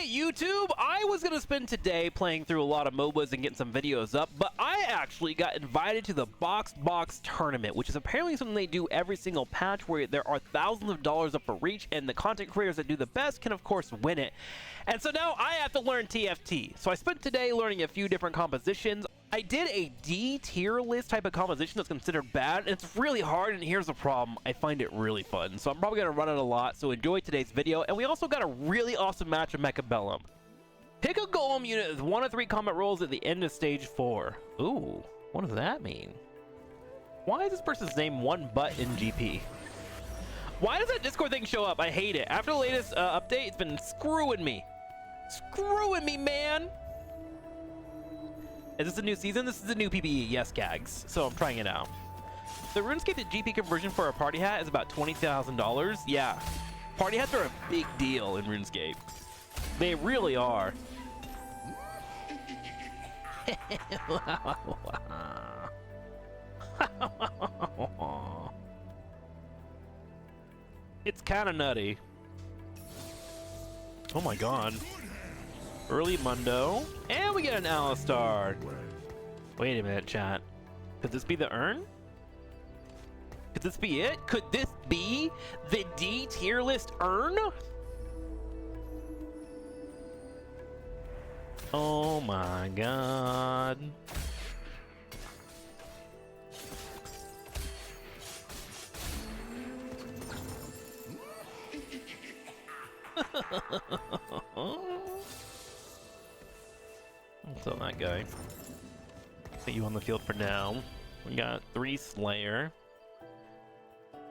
Alright, YouTube, I was going to spend today playing through a lot of MOBAs and getting some videos up, but I actually got invited to the Boxbox tournament, which is apparently something they do every single patch where there are thousands of dollars up for reach, and the content creators that do the best can, of course, win it. And so now I have to learn TFT. So I spent today learning a few different compositions. I did a D tier list type of composition that's considered bad, and it's really hard, and here's the problem. I find it really fun, so I'm probably going to run it a lot, so enjoy today's video. And we also got a really awesome match of Mechabellum. Pick a golem unit with 1 of 3 combat rolls at the end of stage 4. Ooh, what does that mean? Why is this person's name One Butt in GP? Why does that Discord thing show up? I hate it. After the latest update, it's been screwing me. Screwing me, man! Is this a new season? This is a new PBE, yes, gags. So I'm trying it out. The RuneScape GP conversion for a party hat is about $20,000. Yeah, party hats are a big deal in RuneScape. They really are. It's kind of nutty. Oh my god. Early Mundo. And we get an Alistar. Wait a minute, chat. Could this be the urn? Could this be it? Could this be the D tier list urn? Oh my god. What's up, that guy? Put you on the field for now. We got 3 Slayer.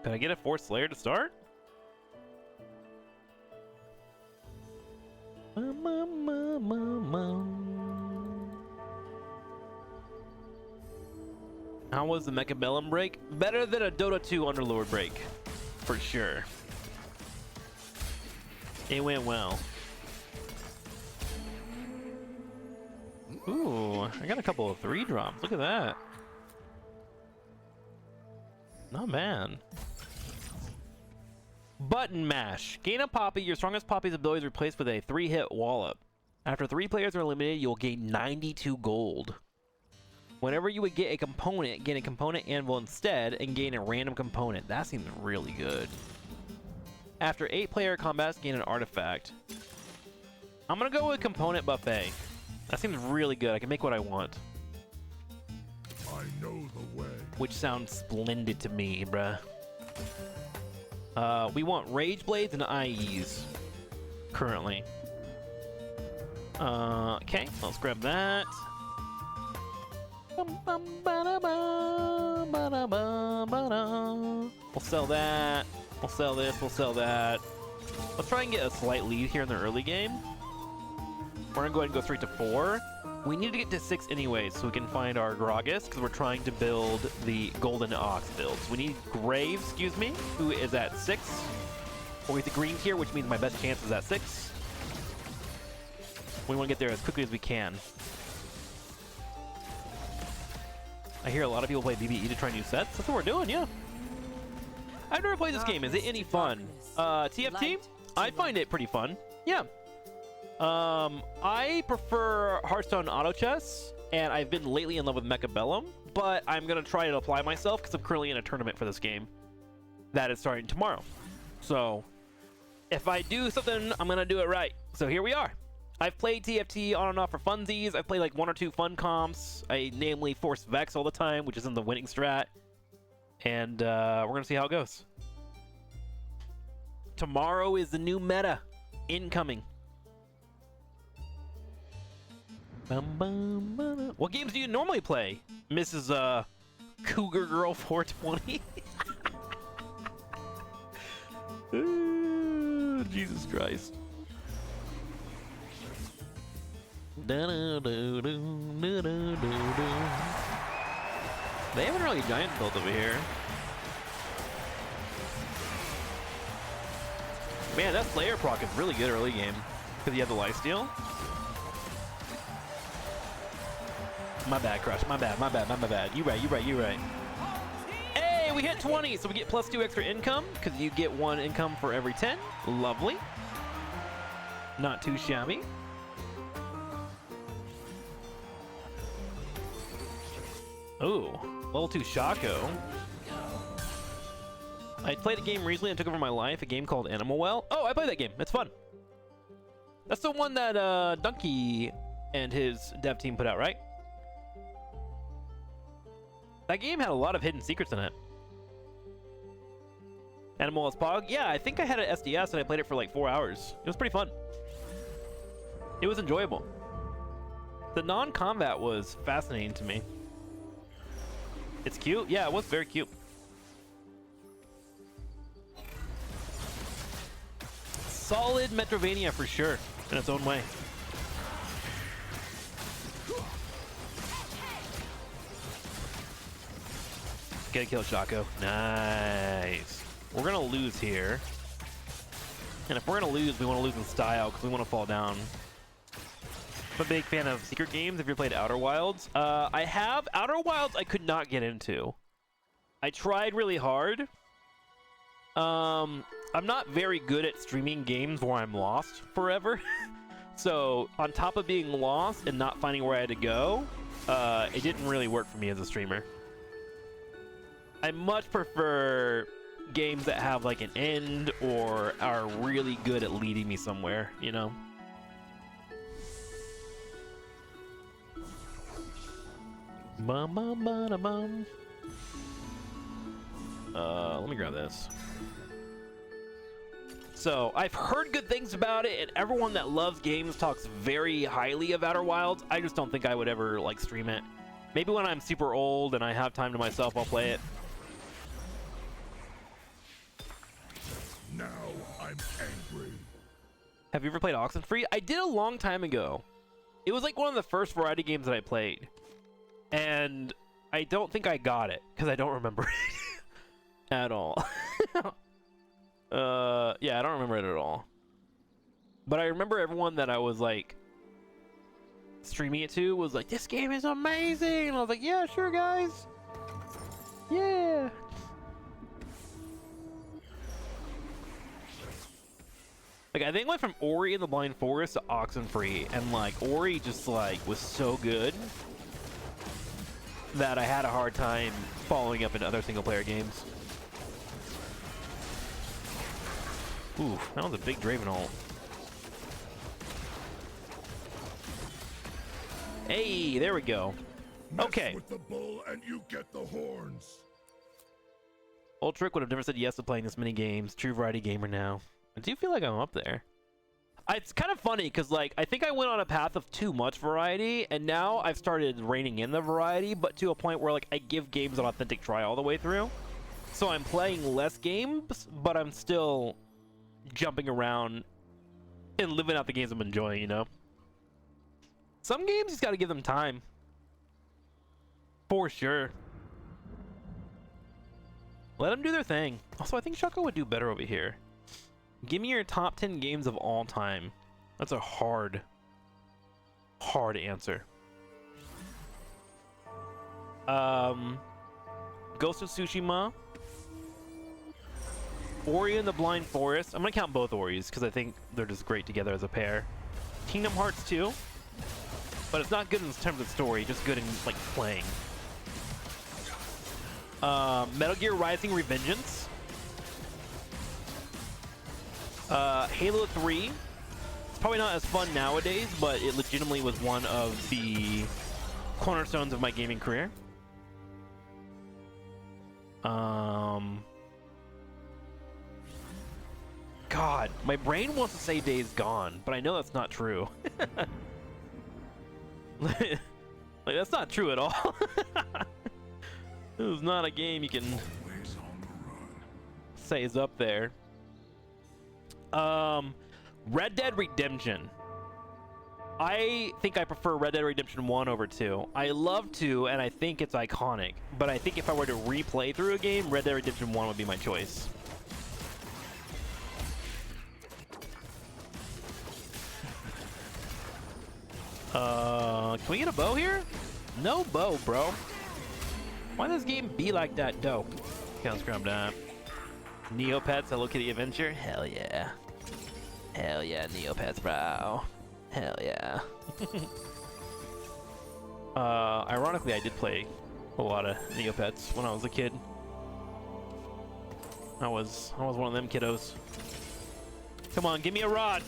Can I get a 4th Slayer to start? How was the Mechabellum break? Better than a Dota 2 Underlord break, for sure. It went well. Ooh, I got a couple of 3 drops. Look at that. Not bad. Button mash. Gain a poppy. Your strongest poppy's ability is replaced with a 3-hit wallop. After 3 players are eliminated, you'll gain 92 gold. Whenever you would get a component, gain a component anvil instead and gain a random component. That seems really good. After 8-player combats, gain an artifact. I'm gonna go with component buffet. That seems really good. I can make what I want. I know the way. Which sounds splendid to me, bruh. We want Rage Blades and IEs currently. Okay, let's grab that. We'll sell that. We'll sell this. We'll sell that. Let's try and get a slight lead here in the early game. We're gonna go ahead and go straight to 4. We need to get to 6 anyways, so we can find our Gragas, because we're trying to build the Golden Ox builds. We need Grave, excuse me, who is at 6. Or with the green tier, which means my best chance is at 6. We want to get there as quickly as we can. I hear a lot of people play BBE to try new sets. That's what we're doing, yeah. I've never played this game. Is it any fun? TFT? I find it pretty fun. Yeah. I prefer Hearthstone Auto Chess, and I've been lately in love with Mechabellum, but I'm going to try to apply myself because I'm currently in a tournament for this game that is starting tomorrow. So, if I do something, I'm going to do it right. So here we are. I've played TFT on and off for funsies. I've played like 1 or 2 fun comps. I namely force Vex all the time, which is in the winning strat. And we're going to see how it goes. Tomorrow is the new meta incoming. What games do you normally play, Mrs. Cougar Girl 420? Jesus Christ. They haven't really giant built over here. Man, that Slayer proc is really good early game because you have the lifesteal. My bad, Crush. My bad. You right. Hey, we hit 20, so we get +2 extra income because you get 1 income for every 10. Lovely. Not too shabby. Ooh, level 2 Shaco. I played a game recently that took over my life, a game called Animal Well. Oh, I played that game. It's fun. That's the one that Donkey and his dev team put out, right? That game had a lot of hidden secrets in it. Animal Well's Pog? Yeah, I think I had an SDS and I played it for like 4 hours. It was pretty fun. It was enjoyable. The non-combat was fascinating to me. It's cute? Yeah, it was very cute. Solid Metrovania for sure, in its own way. Get a kill, Shaco. Nice. We're gonna lose here. And if we're gonna lose, we want to lose in style because we want to fall down. I'm a big fan of secret games. If you played Outer Wilds, I have. Outer Wilds I could not get into. I tried really hard. I'm not very good at streaming games where I'm lost forever. So on top of being lost and not finding where I had to go, it didn't really work for me as a streamer. I much prefer games that have like an end or are really good at leading me somewhere, you know? Bum, bum, bum, bum. Let me grab this. So, I've heard good things about it, and everyone that loves games talks very highly of Outer Wilds. I just don't think I would ever, like, stream it. Maybe when I'm super old and I have time to myself, I'll play it. Now I'm angry. Have you ever played Oxenfree? I did a long time ago. It was like one of the first variety games that I played. And I don't think I got it, because I don't remember it at all. Yeah, I don't remember it at all. But I remember everyone that I was like streaming it to was like, this game is amazing! And I was like, yeah, sure, guys. Yeah. Like, I think I went from Ori and the Blind Forest to Oxenfree, and like Ori just like was so good that I had a hard time following up in other single-player games. Ooh, that was a big Draven ult. Hey, there we go. Okay. Mess with the bull and you get the horns. Old Trick would have never said yes to playing this many games. True variety gamer now. I do feel like I'm up there. It's kind of funny because, like, I think I went on a path of too much variety, and now I've started reining in the variety, but to a point where, like, I give games an authentic try all the way through. So I'm playing less games, but I'm still jumping around and living out the games I'm enjoying, you know? Some games, you just got to give them time. For sure. Let them do their thing. Also, I think Shaco would do better over here. Give me your top 10 games of all time. That's a hard answer. Ghost of Tsushima. Ori and the Blind Forest. I'm gonna count both Oris because I think they're just great together as a pair. Kingdom Hearts 2. But it's not good in terms of story, just good in like playing. Metal Gear Rising Revengeance. Halo 3. It's probably not as fun nowadays, but it legitimately was one of the cornerstones of my gaming career. God, my brain wants to say Days Gone, but I know that's not true. Like, that's not true at all. This is not a game you can say is up there. Red Dead Redemption. I think I prefer Red Dead Redemption 1 over 2. I love 2, and I think it's iconic. But I think if I were to replay through a game, Red Dead Redemption 1 would be my choice. Can we get a bow here? No bow, bro. Why does this game be like that, though? Can't scrub that. Neopets, Hello Kitty Adventure? Hell yeah. Hell yeah, Neopets, bro. Hell yeah. Ironically, I did play a lot of Neopets when I was a kid. I was one of them kiddos. Come on, give me a rod.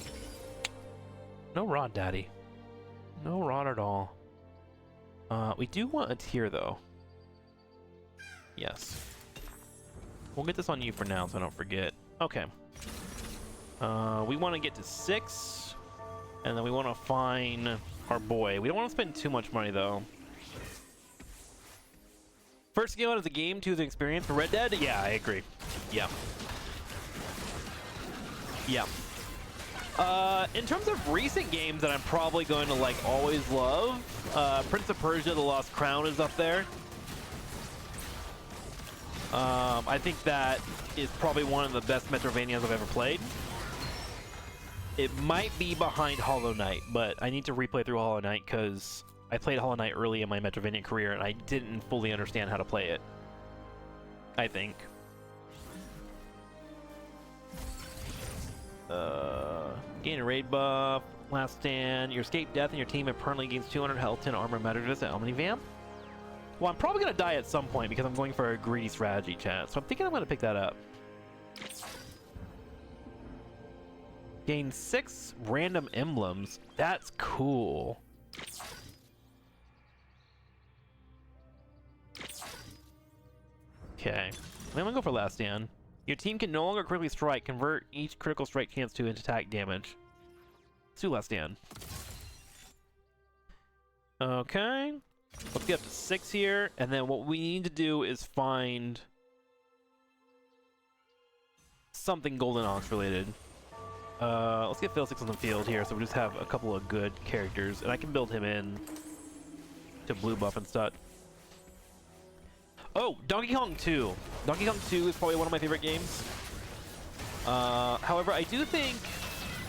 No rod, daddy. No rod at all. We do want a tier though. Yes. We'll get this on you for now so I don't forget. Okay. We want to get to 6, and then we want to find our boy. We don't want to spend too much money though. First skill out of the game, 2 is an experience for Red Dead. Yeah, I agree. Yeah. Yeah. In terms of recent games that I'm probably going to like always love, Prince of Persia: The Lost Crown is up there. I think that is probably one of the best Metroidvanias I've ever played. It might be behind Hollow Knight, but I need to replay through Hollow Knight because I played Hollow Knight early in my Metroidvania career and I didn't fully understand how to play it, I think. Gain a raid buff. Last stand. Your escape death and your team have permanently gains 200 health, 10 armor, Metadus, and Omnivamp. Well, I'm probably going to die at some point because I'm going for a greedy strategy, chat. So I'm thinking I'm going to pick that up. Gain 6 random emblems. That's cool. Okay. I'm going to go for last stand. Your team can no longer critically strike. Convert each critical strike chance to into attack damage. Let's do last stand. Okay. Let's get up to 6 here, and then what we need to do is find something Golden Ox related. Let's get Phil 6 on the field here, so we just have a couple of good characters, and I can build him in to blue buff and stuff. Oh, Donkey Kong 2. Donkey Kong 2 is probably one of my favorite games. However, I do think...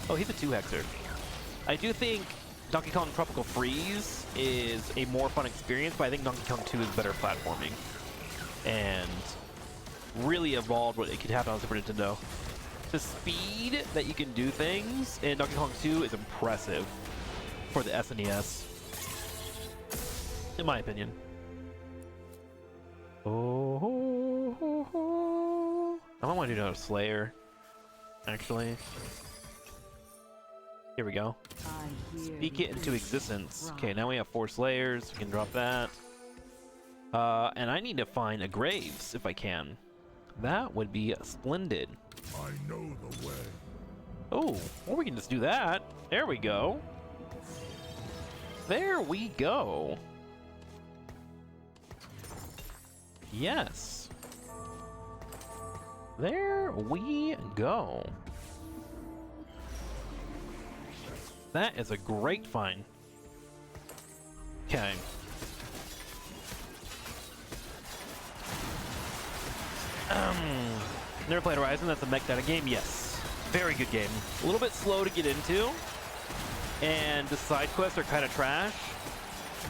Oh, he's a 2-hexer. I do think Donkey Kong Tropical Freeze is a more fun experience, but I think Donkey Kong 2 is better platforming. And really evolved what it could happen on Super Nintendo. The speed that you can do things in Donkey Kong 2 is impressive for the SNES. In my opinion. Oh, I don't want to do another Slayer, actually. Here we go. Speak it into existence. Okay, now we have 4 Slayers. We can drop that. And I need to find a Graves if I can. That would be splendid. I know the way. Oh, or we can just do that. There we go. There we go. Yes. There we go. That is a great find. Okay. Never played Horizon. That's a mech data game. Yes. Very good game. A little bit slow to get into. And the side quests are kind of trash.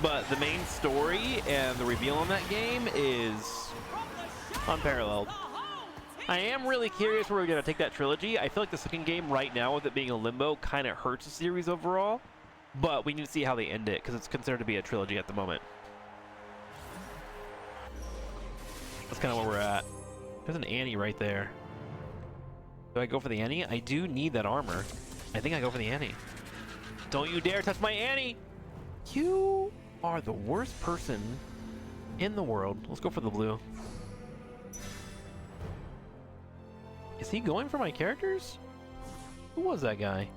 But the main story and the reveal on that game is unparalleled. I am really curious where we're going to take that trilogy. I feel like the second game right now, with it being a limbo, kind of hurts the series overall. But we need to see how they end it, because it's considered to be a trilogy at the moment. That's kind of where we're at. There's an Annie right there. Do I go for the Annie? I do need that armor. I think I go for the Annie. Don't you dare touch my Annie! You are the worst person in the world. Let's go for the blue. Is he going for my characters? Who was that guy?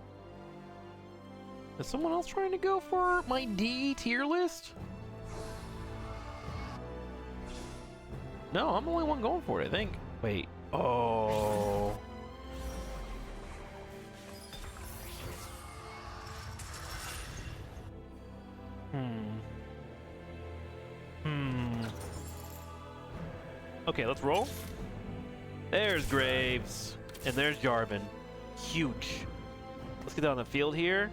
Is someone else trying to go for my D tier list? No, I'm the only one going for it, I think. Wait. Oh. Okay, let's roll. There's Graves. And there's Jarvan. Huge. Let's get down the field here.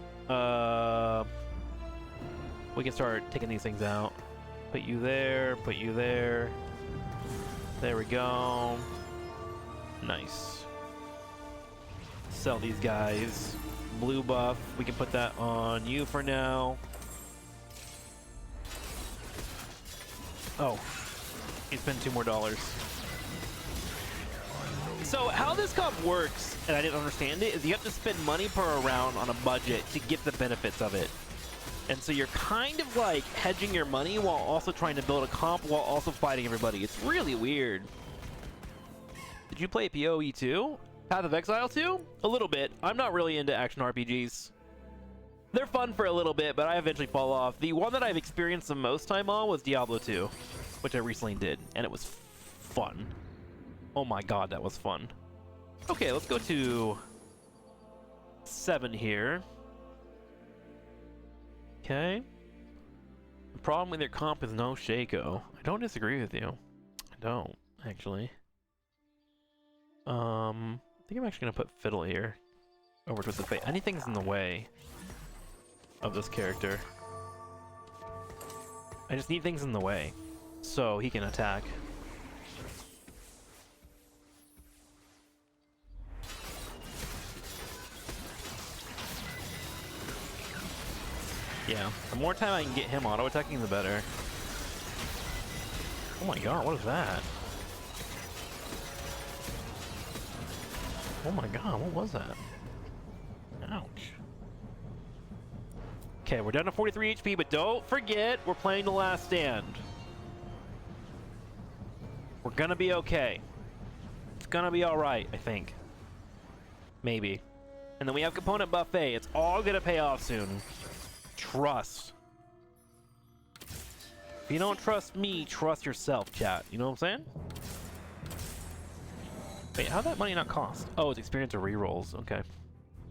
We can start taking these things out. Put you there, put you there. There we go. Nice. Sell these guys. Blue buff, we can put that on you for now. Oh, he spent $2 more. So how this comp works, and I didn't understand it, is you have to spend money per round on a budget to get the benefits of it. And so you're kind of like hedging your money while also trying to build a comp while also fighting everybody. It's really weird. Did you play PoE 2? Path of Exile 2? A little bit. I'm not really into action RPGs. They're fun for a little bit, but I eventually fall off. The one that I've experienced the most time on was Diablo 2, which I recently did, and it was fun. Oh my god, that was fun. Okay, let's go to 7 here. Okay. The problem with your comp is no Shaco. I don't disagree with you. I don't, actually. I think I'm actually gonna put Fiddle here. Over Twisted Fate. Anything's in the way of this character. I just need things in the way so he can attack. Yeah, the more time I can get him auto-attacking, the better. Oh my god, what is that? Oh my god, what was that? Ouch. Okay, we're down to 43 HP, but don't forget, we're playing the last stand. We're gonna be okay. It's gonna be alright, I think. Maybe. And then we have Component Buffet. It's all gonna pay off soon. Trust. If you don't trust me, trust yourself, chat. You know what I'm saying? Wait, how'd that money not cost? Oh, it's experience or rerolls. Okay.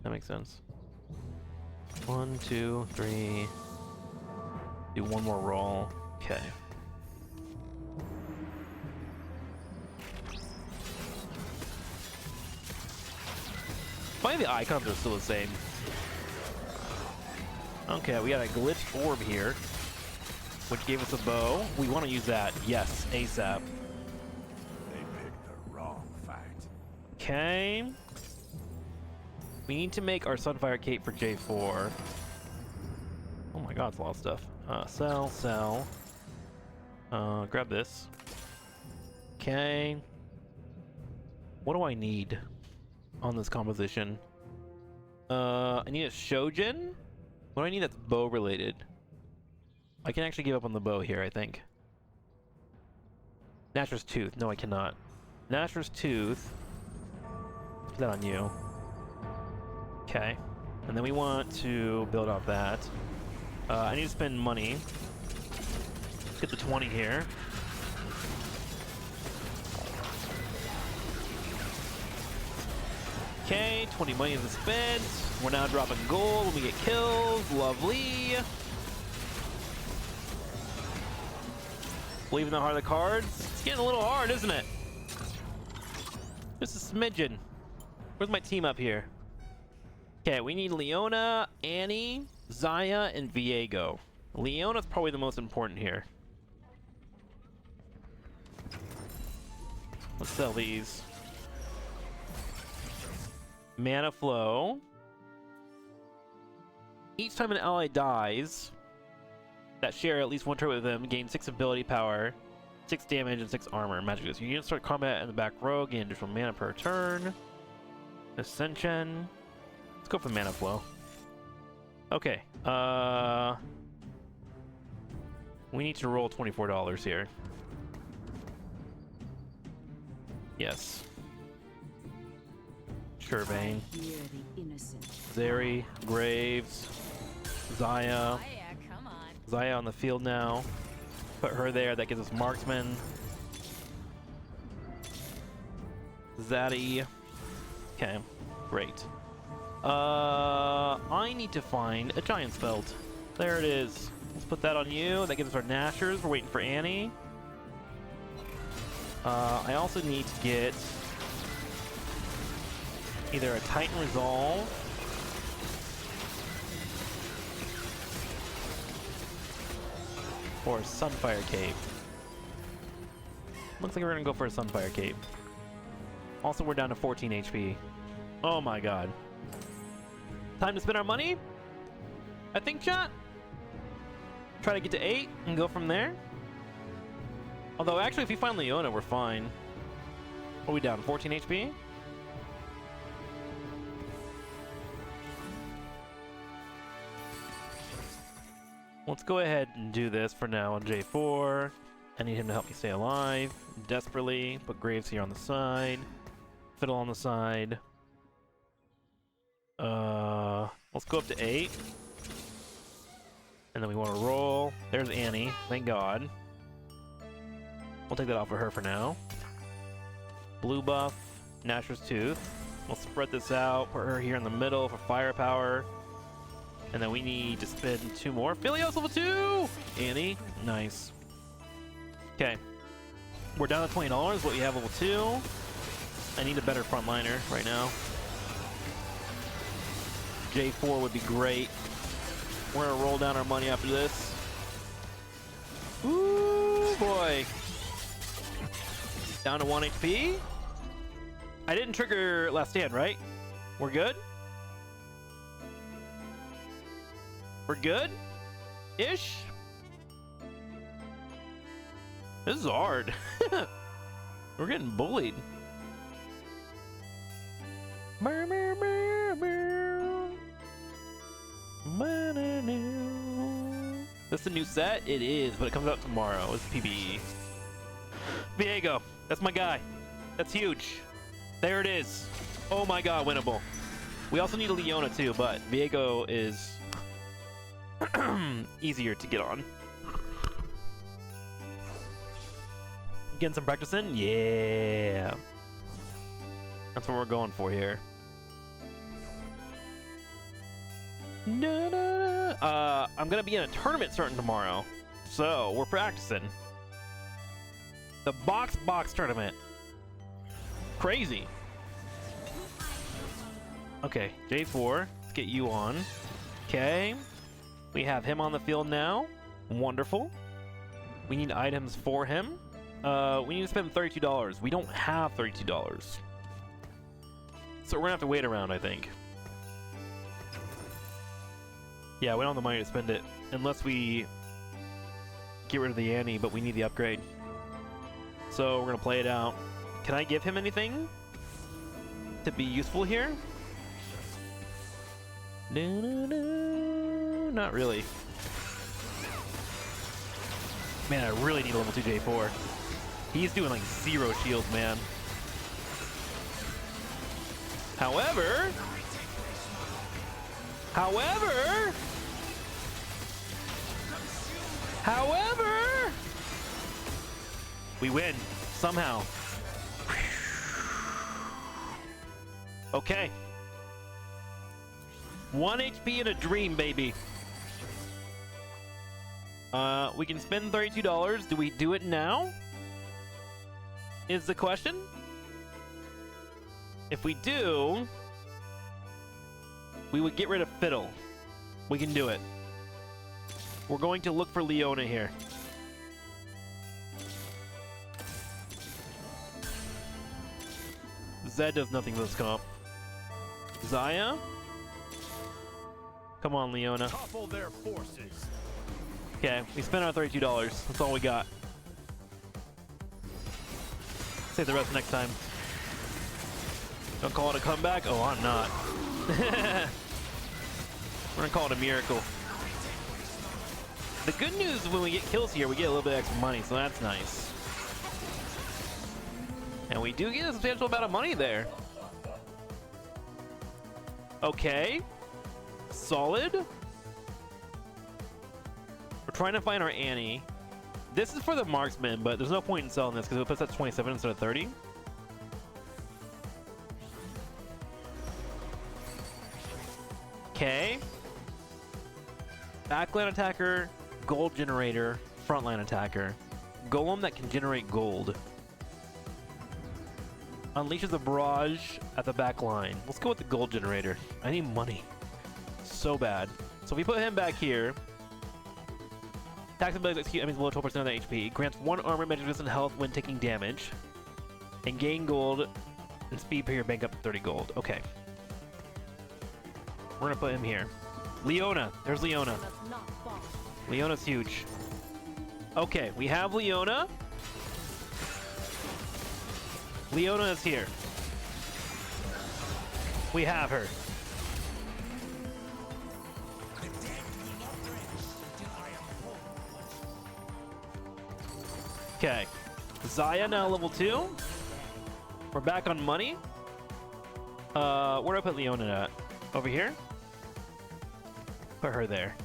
That makes sense. 1, 2, 3. Do one more roll. Okay. Finally, the icons are still the same. Okay, we got a glitched orb here, which gave us a bow. We want to use that. Yes, ASAP. They picked the wrong fight. Okay. We need to make our Sunfire Cape for J4. Oh my god, it's a lot of stuff. Sell. Grab this. Okay. What do I need on this composition? I need a Shojin. What do I need that's bow related? I can actually give up on the bow here, I think. Nashor's Tooth. No, I cannot. Nashor's Tooth. Put that on you. Okay. And then we want to build off that. I need to spend money. Let's get the 20 here. Okay, 20 money is spent. We're now dropping gold when we get kills. Lovely. Leaving the heart of the cards. It's getting a little hard, isn't it? Just a smidgen. Where's my team up here? Okay, we need Leona, Annie, Zaya, and Viego. Leona's probably the most important here. Let's sell these. Mana Flow. Each time an ally dies that share at least one trait with them, gain 6 ability power, 6 damage, and 6 armor. Magic use. You can start combat in the back row, gain additional mana per turn. Ascension. Let's go for Mana Flow. Okay. We need to roll $24 here. Yes. Shervane. Zeri, Graves, Zaya. Zaya on the field now. Put her there, that gives us Marksman. Zaddy. Okay, great. I need to find a Giant's Belt. There it is. Let's put that on you. That gives us our Nashers. We're waiting for Annie. I also need to get either a Titan Resolve or a Sunfire Cape. Looks like we're gonna go for a Sunfire Cape. Also, we're down to 14 HP. Oh my god. Time to spend our money? I think, chat? Try to get to 8 and go from there? Although, actually, if we find Leona, we're fine. What are we down? 14 HP? Let's go ahead and do this for now on J4. I need him to help me stay alive. Desperately. Put Graves here on the side. Fiddle on the side. Let's go up to 8. And then we want to roll. There's Annie. Thank God. We'll take that off of her for now. Blue buff. Nasher's Tooth. We'll spread this out. Put her here in the middle for firepower. And then we need to spend 2 more. Philios level 2! Annie. Nice. Okay. We're down to $20. What we have level 2. I need a better frontliner right now. J4 would be great. We're gonna roll down our money after this. Ooh, boy. Down to 1 HP. I didn't trigger last stand, right? We're good? We're good? Ish? This is hard. We're getting bullied. This a new set? It is, but it comes out tomorrow. It's PBE. Viego, that's my guy. That's huge. There it is. Oh my god, winnable. We also need a Leona too, but Viego is easier to get on. Getting some practice in? Yeah. That's what we're going for here. I'm gonna be in a tournament starting tomorrow, so we're practicing. The Boxbox tournament. Crazy. Okay, J4. Let's get you on. Okay. We have him on the field now. Wonderful. We need items for him. We need to spend $32. We don't have $32. So we're gonna have to wait around, I think. Yeah, we don't have the money to spend it unless we get rid of the Annie, but we need the upgrade. So we're gonna play it out. Can I give him anything to be useful here? No, not really. Man, I really need a level 2 J4. He's doing like 0 shields, man. However, we win somehow. Okay. 1 HP in a dream, baby. We can spend $32. Do we do it now? Is the question. If we do, we would get rid of Fiddle. We can do it. We're going to look for Leona here. Zed does nothing with this comp. Zaya? Come on, Leona. Topple their forces. Okay, we spent our $32. That's all we got. Save the rest next time. Don't call it a comeback? Oh, I'm not. We're gonna call it a miracle. The good news is when we get kills here, we get a little bit extra money, so that's nice. And we do get a substantial amount of money there. Okay. Solid. We're trying to find our Annie. This is for the marksman, but there's no point in selling this because it puts us at 27 instead of 30. Okay. Backline attacker, gold generator, frontline attacker. Golem that can generate gold. Unleashes a barrage at the back line. Let's go with the gold generator. I need money. So bad. So if we put him back here, attacks abilities execute enemies below 12% of their HP. Grants 1 armor, magic resistant health when taking damage. And gain gold and speed per your bank up to 30 gold. Okay. We're gonna put him here. Leona. There's Leona. Leona's huge. Okay, we have Leona. Leona is here. We have her. Okay. Zaya now level 2. We're back on money. Where do I put Leona at? Over here? Put her there.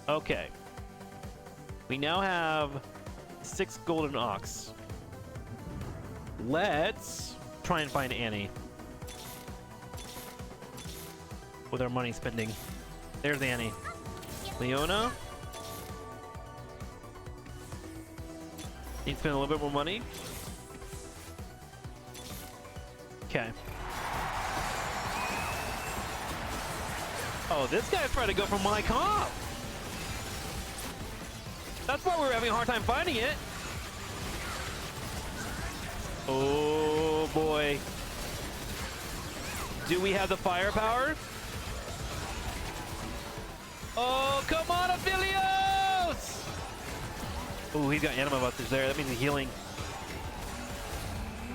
Okay. We now have 6 golden ox. Let's try and find Annie. With our money spending. There's Annie. Leona. Need to spend a little bit more money. Okay. Oh, this guy's trying to go for my comp. That's why we're having a hard time finding it. Oh boy. Do we have the firepower? Oh, come on, Aphelios! Oh, he's got Anima Busters there. That means he's healing.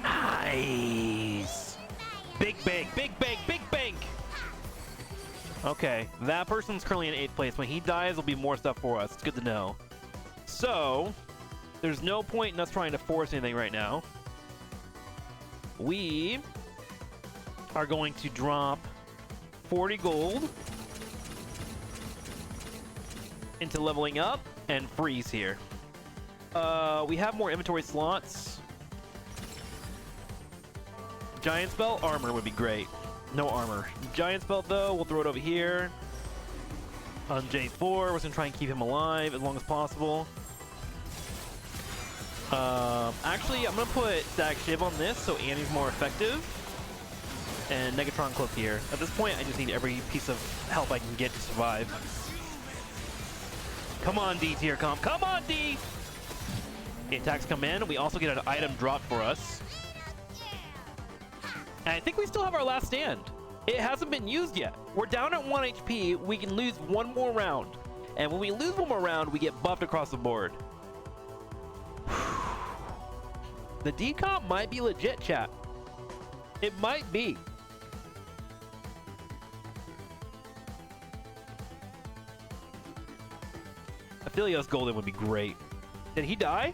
Nice. Big bank, big bank, big bank. Okay, that person's currently in 8th place. When he dies, there'll be more stuff for us. It's good to know. So, there's no point in us trying to force anything right now. We are going to drop 40 gold into leveling up and freeze here. We have more inventory slots. Giant's belt, armor would be great. No armor. Giant's belt though, we'll throw it over here. On J4, we're just gonna try and keep him alive as long as possible. Actually, I'm gonna put Stack Shiv on this so Annie's more effective. And Negatron Cloak here. At this point, I just need every piece of help I can get to survive. Come on, D tier comp. Come on, D! The attacks come in. We also get an item dropped for us. And I think we still have our last stand. It hasn't been used yet. We're down at 1 HP. We can lose one more round. And when we lose one more round, we get buffed across the board. The D comp might be legit, chat. It might be. Aphelios Golden would be great. Did he die?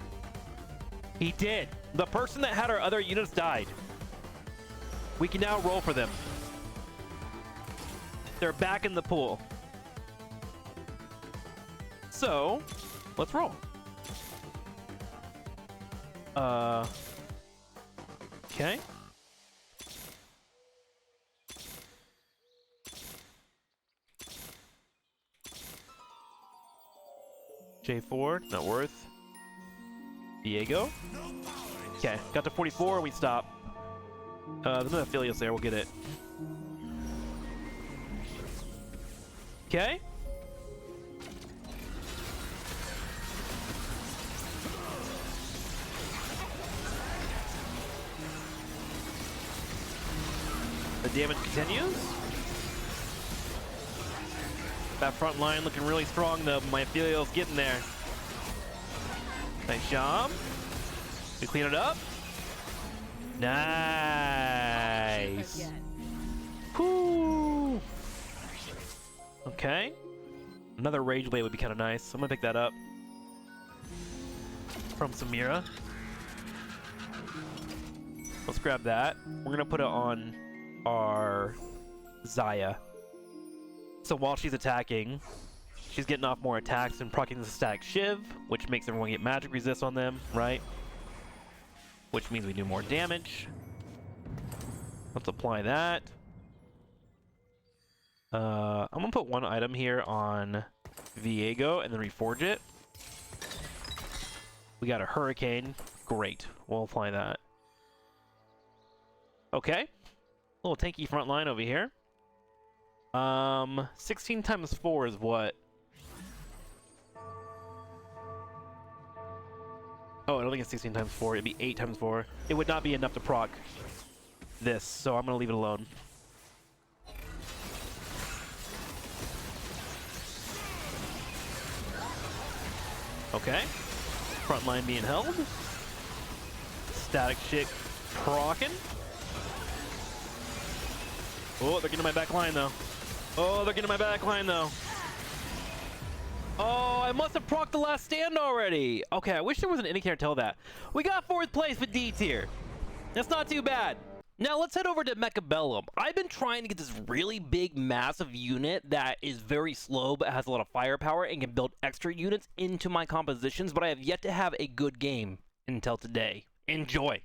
He did. The person that had our other units died. We can now roll for them. They're back in the pool. So, let's roll. Okay. J4, not worth. Diego. Okay, got to 44, we stop. There's no Aphelios there, we'll get it. Okay. The damage continues. That front line looking really strong though. My Aphelios getting there. Nice job. We clean it up. Nice. Whoo. Okay. Another Rage Blade would be kind of nice. I'm gonna pick that up. From Samira. Let's grab that. We're gonna put it on our Zaya. So while she's attacking, she's getting off more attacks and proccing the Static Shiv, which makes everyone get magic resist on them, right? Which means we do more damage. Let's apply that. I'm gonna put one item here on Viego and then reforge it. We got a Hurricane. Great. We'll apply that. Okay. Little tanky front line over here. 16 times 4 is what? Oh, I don't think it's 16 times 4. It'd be 8 times 4. It would not be enough to proc this, so I'm gonna leave it alone. Okay. Front line being held. Static shit procking. Oh, they're getting my back line though. Oh, they're getting my back line though. Oh, I must have procced the last stand already. Okay, I wish there was an indicator to tell that. We got 4th place with D tier. That's not too bad. Now let's head over to Mechabellum. I've been trying to get this really big, massive unit that is very slow but has a lot of firepower and can build extra units into my compositions, but I have yet to have a good game until today. Enjoy.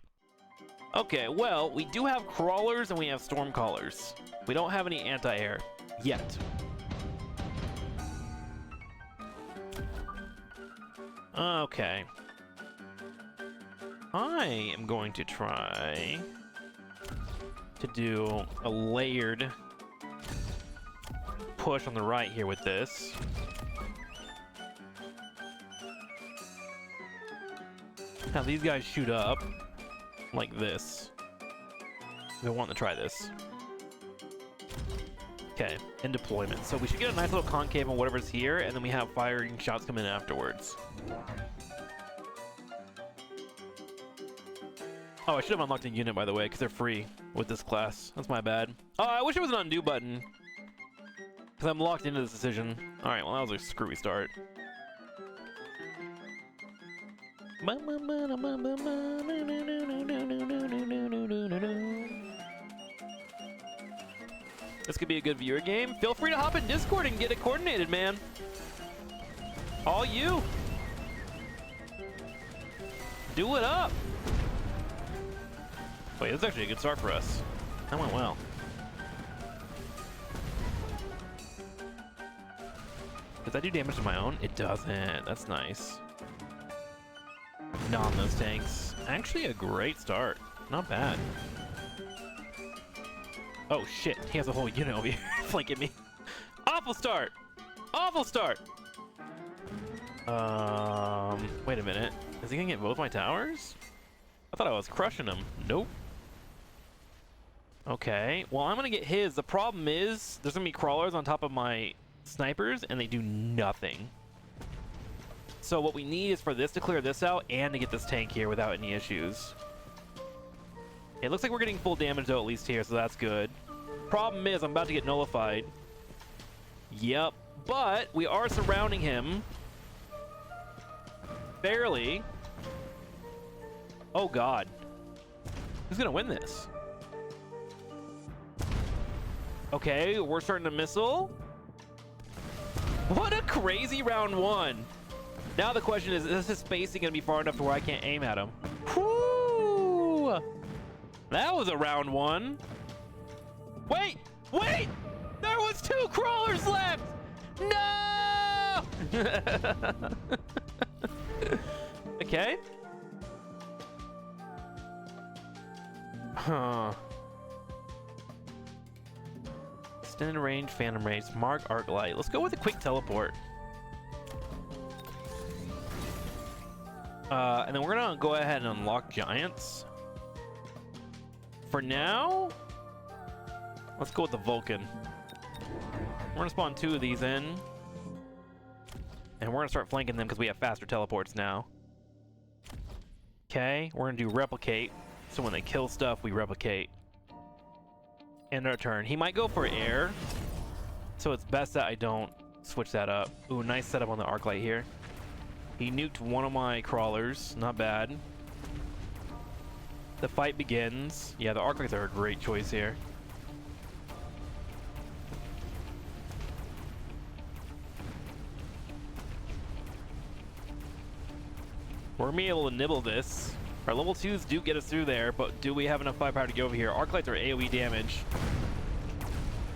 Okay, well, we do have crawlers and we have stormcallers. We don't have any anti-air yet. Okay. I am going to try to do a layered push on the right here with this. Now these guys shoot up like this. They want to try this. Okay, in deployment. So we should get a nice little concave on whatever's here, and then we have firing shots come in afterwards. Oh, I should have unlocked a unit, by the way, because they're free with this class. That's my bad. Oh, I wish it was an undo button. Because I'm locked into this decision. Alright, well, that was a screwy start. This could be a good viewer game. Feel free to hop in Discord and get it coordinated, man. All you. Do it up. Wait, this is actually a good start for us. That went well. Does that do damage to my own? It doesn't. That's nice. Non those tanks. Actually a great start. Not bad. Oh shit, he has a whole unit over here flanking me. Awful start! Awful start! Wait a minute. Is he gonna get both my towers? I thought I was crushing him. Nope. Okay, well I'm gonna get his. The problem is, there's gonna be crawlers on top of my snipers and they do nothing. So what we need is for this to clear this out and to get this tank here without any issues. It looks like we're getting full damage though, at least here, so that's good. Problem is, I'm about to get nullified. Yep, but we are surrounding him. Barely. Oh god. Who's gonna win this? Okay, we're starting to missile. What a crazy round one. Now the question is his spacing gonna be far enough to where I can't aim at him? Whoo! That was a round one. Wait! Wait! There was 2 crawlers left! No! Okay. Huh. Extended range, phantom range, mark, arc light. Let's go with a quick teleport. And then we're gonna go ahead and unlock giants. For now, let's go with the Vulcan. We're gonna spawn 2 of these in. And we're gonna start flanking them because we have faster teleports now. Okay, we're gonna do replicate. So when they kill stuff, we replicate. End our turn. He might go for air. So it's best that I don't switch that up. Ooh, nice setup on the arc light here. He nuked one of my crawlers. Not bad. The fight begins. Yeah, the arc lights are a great choice here. We're gonna be able to nibble this. Our level 2s do get us through there, but do we have enough firepower to get over here? Arc lights are AoE damage.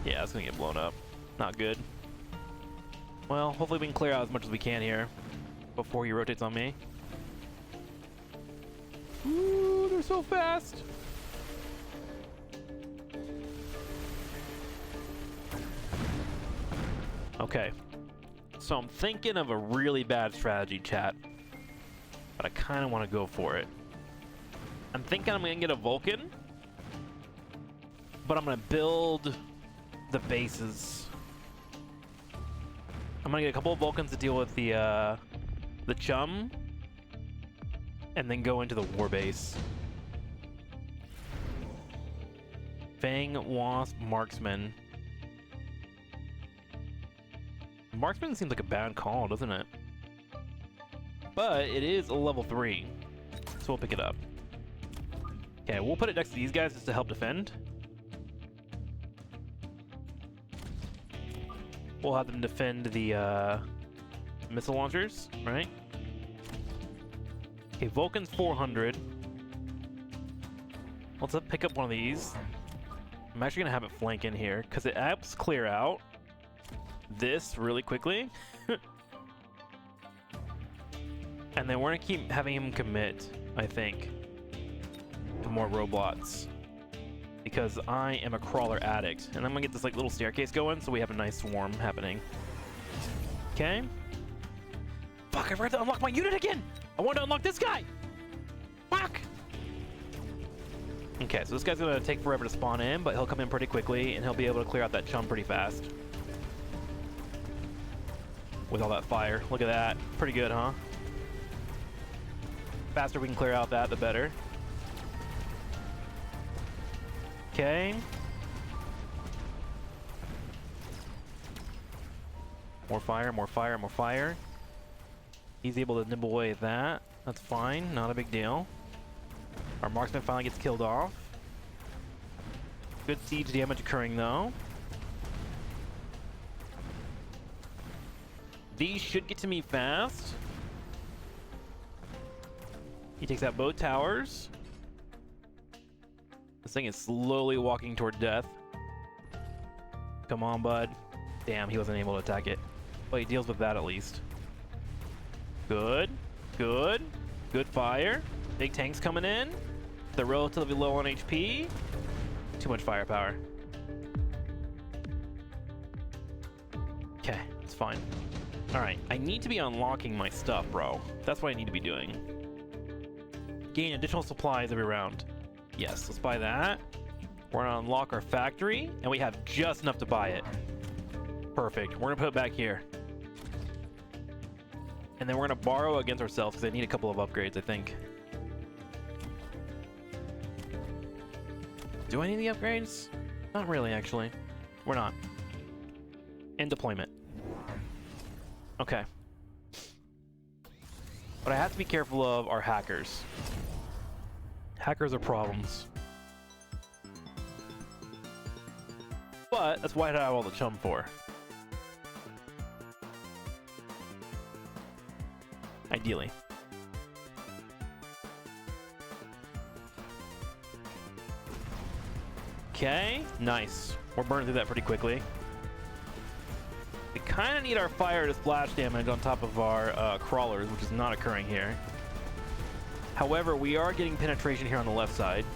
Yeah, it's gonna get blown up. Not good. Well, hopefully we can clear out as much as we can here before he rotates on me. Ooh, they're so fast. Okay. So I'm thinking of a really bad strategy, chat. But I kind of want to go for it. I'm thinking I'm going to get a Vulcan. But I'm going to build the bases. I'm going to get a couple of Vulcans to deal with the the chum, and then go into the war base. Fang, Wasp, Marksman. Marksman seems like a bad call, doesn't it? But it is a level 3, so we'll pick it up. Okay, we'll put it next to these guys just to help defend. We'll have them defend the missile launchers, right? Okay, Vulcan's 400. Let's pick up one of these. I'm actually gonna have it flank in here because it helps clear out this really quickly. And then we're gonna keep having him commit, I think, to more robots. Because I am a crawler addict. And I'm gonna get this like little staircase going so we have a nice swarm happening. Okay. Fuck, I forgot to unlock my unit again! I want to unlock this guy! Fuck! Okay, so this guy's gonna take forever to spawn in, but he'll come in pretty quickly and he'll be able to clear out that chum pretty fast. With all that fire. Look at that. Pretty good, huh? Faster we can clear out that, the better. Okay. More fire, more fire, more fire. He's able to nibble away at that. That's fine, not a big deal. Our marksman finally gets killed off. Good siege damage occurring though. These should get to me fast. He takes out both towers. This thing is slowly walking toward death. Come on, bud. Damn, he wasn't able to attack it. But he deals with that at least. Good. Good. Good fire. Big tanks coming in. They're relatively low on HP. Too much firepower. Okay, it's fine. Alright, I need to be unlocking my stuff, bro. That's what I need to be doing. Gain additional supplies every round. Yes, let's buy that. We're gonna unlock our factory, and we have just enough to buy it. Perfect. We're gonna put it back here. And then we're gonna borrow against ourselves because I need a couple of upgrades, I think. Do I need the upgrades? Not really, actually. We're not. In deployment. Okay. What I have to be careful of are hackers. Hackers are problems. But that's why I have all the chum for. Ideally. Okay, nice. We're burning through that pretty quickly. We kind of need our fire to splash damage on top of our crawlers, which is not occurring here. However, we are getting penetration here on the left side.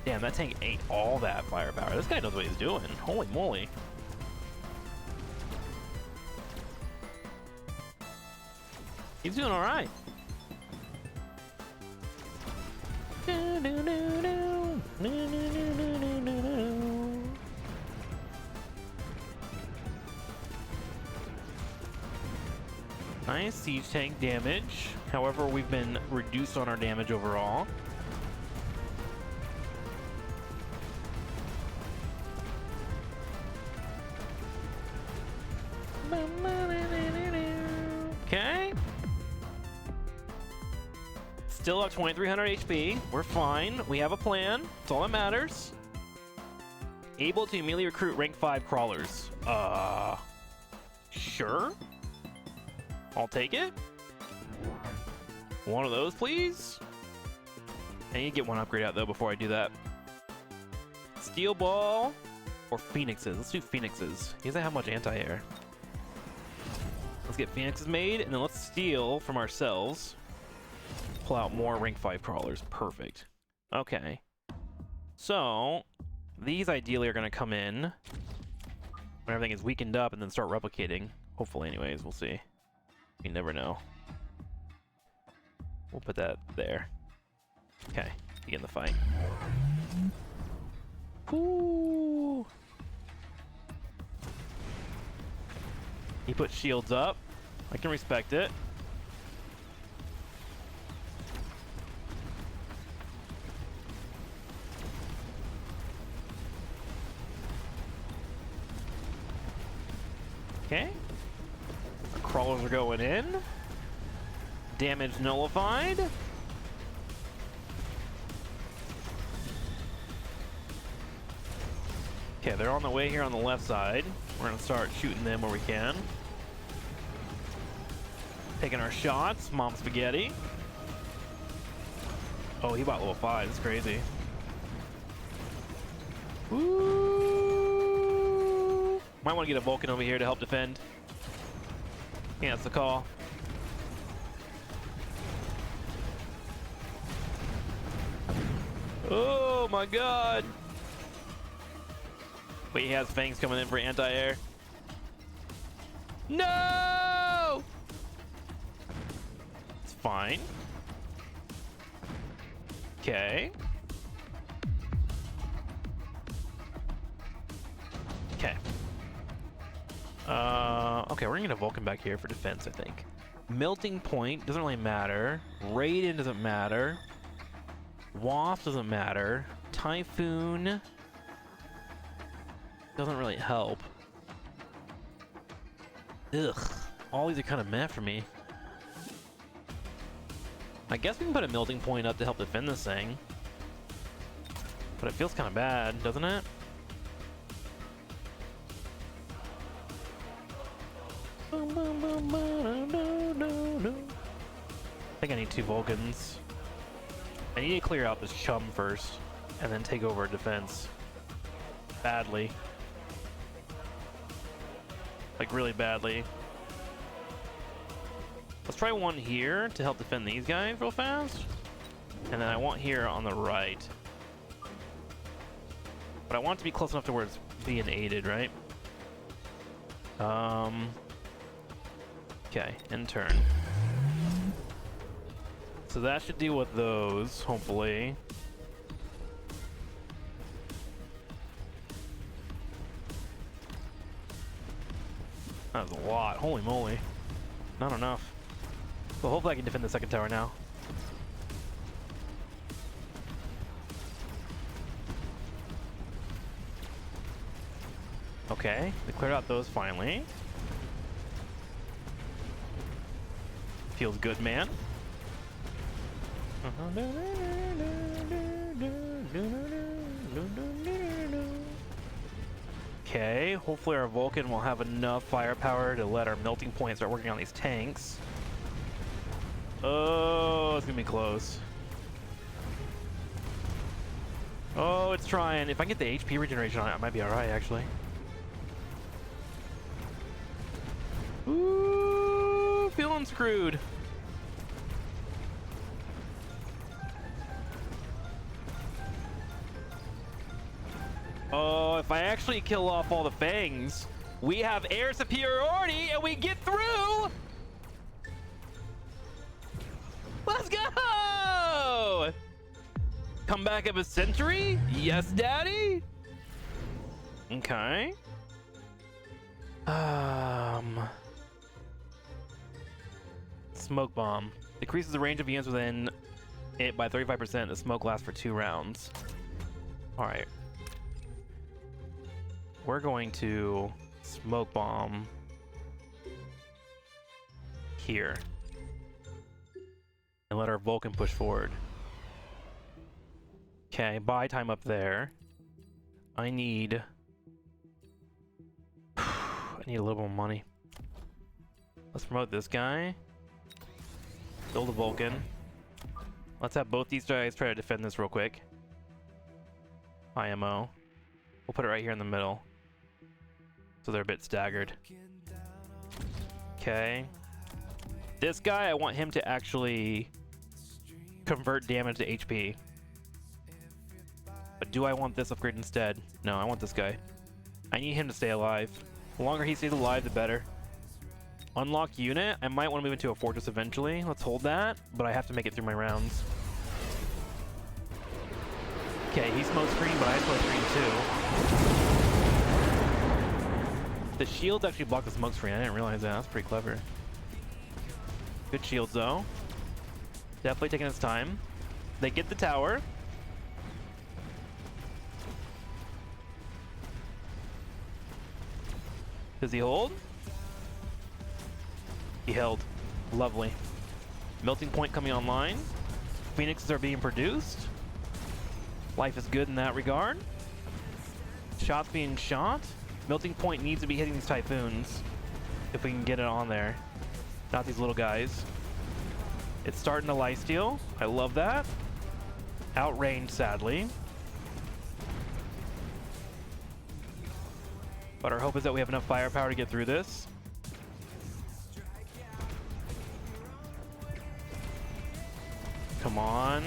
Damn, that tank ate all that firepower. This guy knows what he's doing. Holy moly. He's doing all right. Nice siege tank damage. However, we've been reduced on our damage overall. Okay. Still have 2300 HP. We're fine. We have a plan. That's all that matters. Able to immediately recruit rank 5 crawlers. Sure. I'll take it. One of those, please. I need to get one upgrade out, though, before I do that. Steel Ball or Phoenixes. Let's do Phoenixes. He doesn't have much anti-air. Let's get Phoenixes made, and then let's steal from ourselves. Pull out more rank 5 crawlers. Perfect. Okay. So, these ideally are going to come in when everything is weakened up and then start replicating. Hopefully, anyways. We'll see. You never know. We'll put that there. Okay. Begin the fight. Whoo! He put shields up. I can respect it. Okay. Our crawlers are going in. Damage nullified. Okay, they're on the way here on the left side. We're gonna start shooting them where we can. Taking our shots. Mom spaghetti. Oh, he bought level 5. That's crazy. Ooh. Might want to get a Vulcan over here to help defend. Yeah, that's the call. Oh my god. Wait, he has fangs coming in for anti-air. No! It's fine. Okay. Okay. Okay, we're gonna get a Vulcan back here for defense, I think. Melting Point doesn't really matter. Raiden doesn't matter. Waft doesn't matter. Typhoon doesn't really help. Ugh. All these are kind of meh for me. I guess we can put a Melting Point up to help defend this thing. But it feels kind of bad, doesn't it? I think I need 2 Vulcans. I need to clear out this chum first, and then take over defense. Badly. Like, really badly. Let's try one here to help defend these guys real fast. And then I want here on the right. But I want it to be close enough to where it's being aided, right? Okay, end turn. So that should deal with those, hopefully. That was a lot. Holy moly. Not enough. Well, hopefully I can defend the second tower now. Okay, we cleared out those finally. Feels good, man. Okay, hopefully our Vulcan will have enough firepower to let our Melting Point start working on these tanks. Oh, it's gonna be close. Oh, it's trying. If I can get the HP regeneration on it, I might be alright, actually. Ooh, feeling screwed. Oh, if I actually kill off all the fangs, we have air superiority and we get through! Let's go! Comeback of a century? Yes, daddy? Okay. Smoke bomb. Decreases the range of units within it by 35%. The smoke lasts for 2 rounds. Alright. We're going to smoke bomb here. And let our Vulcan push forward. Okay, buy time up there. I need a little more money. Let's promote this guy. Build a Vulcan. Let's have both these guys try to defend this real quick. IMO. We'll put it right here in the middle. So they're a bit staggered. Okay. This guy, I want him to actually convert damage to HP. But do I want this upgrade instead? No, I want this guy. I need him to stay alive. The longer he stays alive, the better. Unlock unit. I might want to move into a fortress eventually. Let's hold that, but I have to make it through my rounds. Okay, he's smoke screen, but I smoke screen The shields actually block the smoke screen. I didn't realize that. That's pretty clever. Good shields though. Definitely taking its time. They get the tower. Does he hold? He held. Lovely. Melting point coming online. Phoenixes are being produced. Life is good in that regard. Shots being shot. Melting point needs to be hitting these typhoons if we can get it on there. Not these little guys. It's starting to lifesteal. I love that. Outranged, sadly. But our hope is that we have enough firepower to get through this. Come on.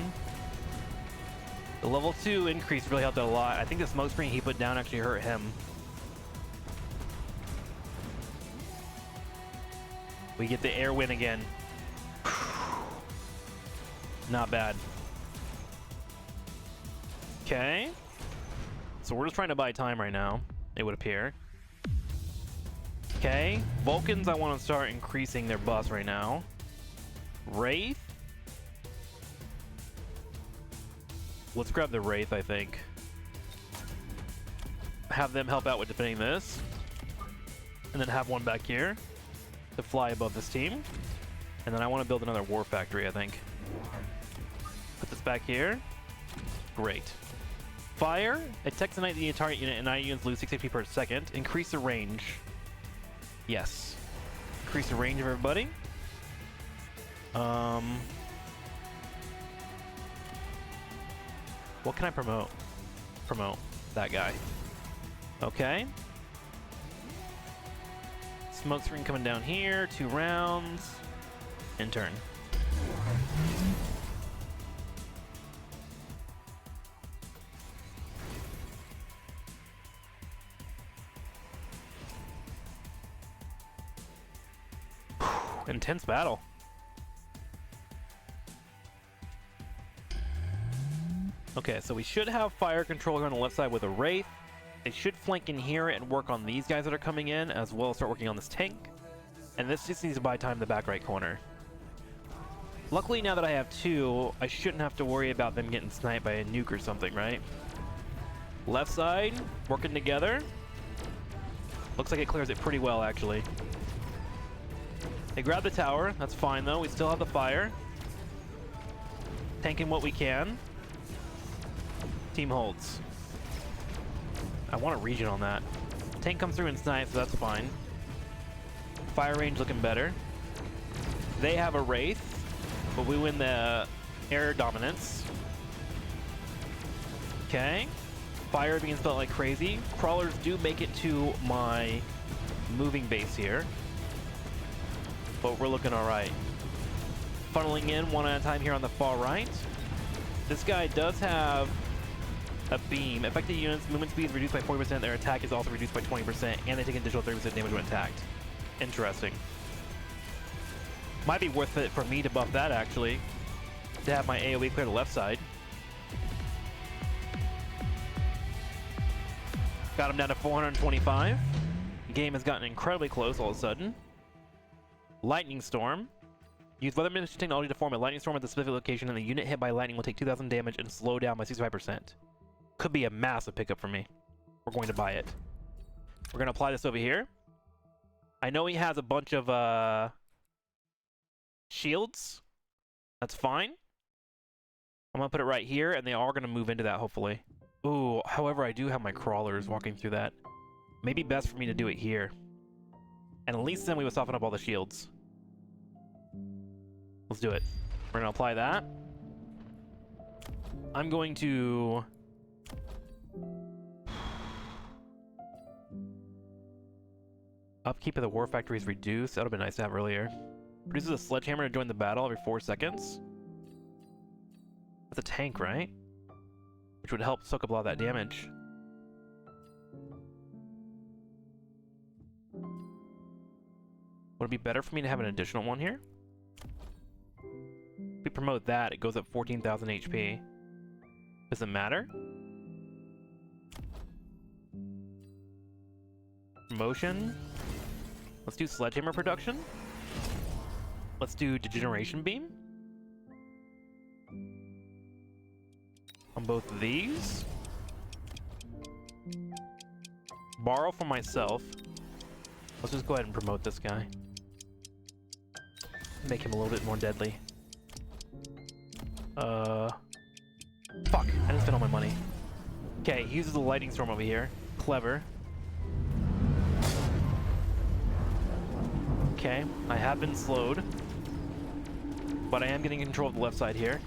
The level 2 increase really helped out a lot. I think the smoke screen he put down actually hurt him. We get the air win again. Not bad. Okay. So we're just trying to buy time right now, it would appear. Okay. Vulcans, I want to start increasing their buffs right now. Wraith. Let's grab the Wraith, I think. Have them help out with defending this. And then have one back here to fly above this team. And then I want to build another war factory, I think. Put this back here. Great. Fire. Attacks ignite the target unit and enemy units lose 6 HP per second. Increase the range. Yes. Increase the range of everybody. What can I promote? Promote that guy. Okay. Smoke screen coming down here. 2 rounds. In turn. Intense battle. Okay, so we should have fire control here on the left side with a Wraith. They should flank in here and work on these guys that are coming in, as well as start working on this tank. And this just needs to buy time in the back right corner. Luckily, now that I have 2, I shouldn't have to worry about them getting sniped by a nuke or something, right? Left side, working together. Looks like it clears it pretty well, actually. They grab the tower. That's fine, though. We still have the fire. Tanking what we can. Team holds. I want a region on that. Tank comes through and snipes, so that's fine. Fire range looking better. They have a Wraith, but we win the air dominance. Okay. Fire being spelled like crazy. Crawlers do make it to my moving base here. But we're looking alright. Funneling in one at a time here on the far right. This guy does have a beam. Affected units' movement speed is reduced by 40%. Their attack is also reduced by 20%. And they take an additional 30% damage when attacked. Interesting. Might be worth it for me to buff that, actually. To have my AoE clear the left side. Got him down to 425. The game has gotten incredibly close all of a sudden. Lightning Storm. Use weather management technology to form a lightning storm at the specific location, and the unit hit by lightning will take 2,000 damage and slow down by 65%. Could be a massive pickup for me. We're going to buy it. We're going to apply this over here. I know he has a bunch of shields. That's fine. I'm going to put it right here, and they are going to move into that, hopefully. Ooh, however, I do have my crawlers walking through that. Maybe best for me to do it here. And at least then we would soften up all the shields. Let's do it. We're going to apply that. I'm going to... Upkeep of the war factory is reduced. That would have been nice to have earlier. Produces a sledgehammer to join the battle every 4 seconds. That's a tank, right? Which would help soak up a lot of that damage. Would it be better for me to have an additional one here? If we promote that, it goes up 14,000 HP. Does it matter? promotion. Let's do Sledgehammer production. Let's do Degeneration Beam. On both of these. Borrow for myself. Let's just go ahead and promote this guy. Make him a little bit more deadly. Fuck, I didn't spend all my money. Okay, he uses the Lightning Storm over here. Clever. Okay, I have been slowed. But I am getting control of the left side here.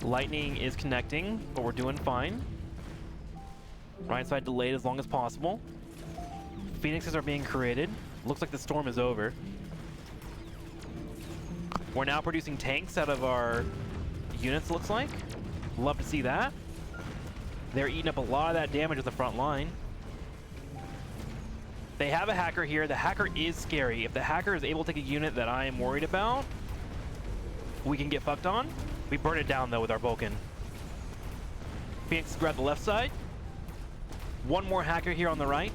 Lightning is connecting, but we're doing fine. Right side delayed as long as possible. Phoenixes are being created. Looks like the storm is over. We're now producing tanks out of our units, looks like. Love to see that. They're eating up a lot of that damage at the front line. They have a hacker here. The hacker is scary. If the hacker is able to take a unit that I am worried about, we can get fucked on. We burn it down, though, with our Vulcan. Phoenix grab the left side. One more hacker here on the right.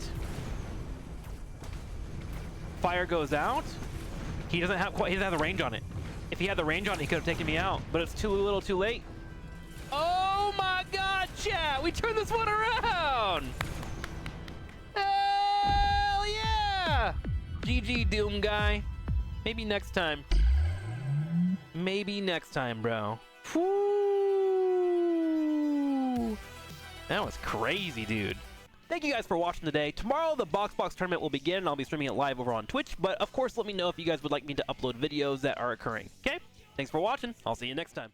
Fire goes out. He doesn't have the range on it. If he had the range on it, he could have taken me out, but it's too little too late. Oh my god, chat! We turned this one around! Hell yeah! GG, Doom guy. Maybe next time. Maybe next time, bro. Woo! That was crazy, dude. Thank you guys for watching today. Tomorrow, the Boxbox tournament will begin, and I'll be streaming it live over on Twitch. But, of course, let me know if you guys would like me to upload videos that are occurring. Okay? Thanks for watching. I'll see you next time.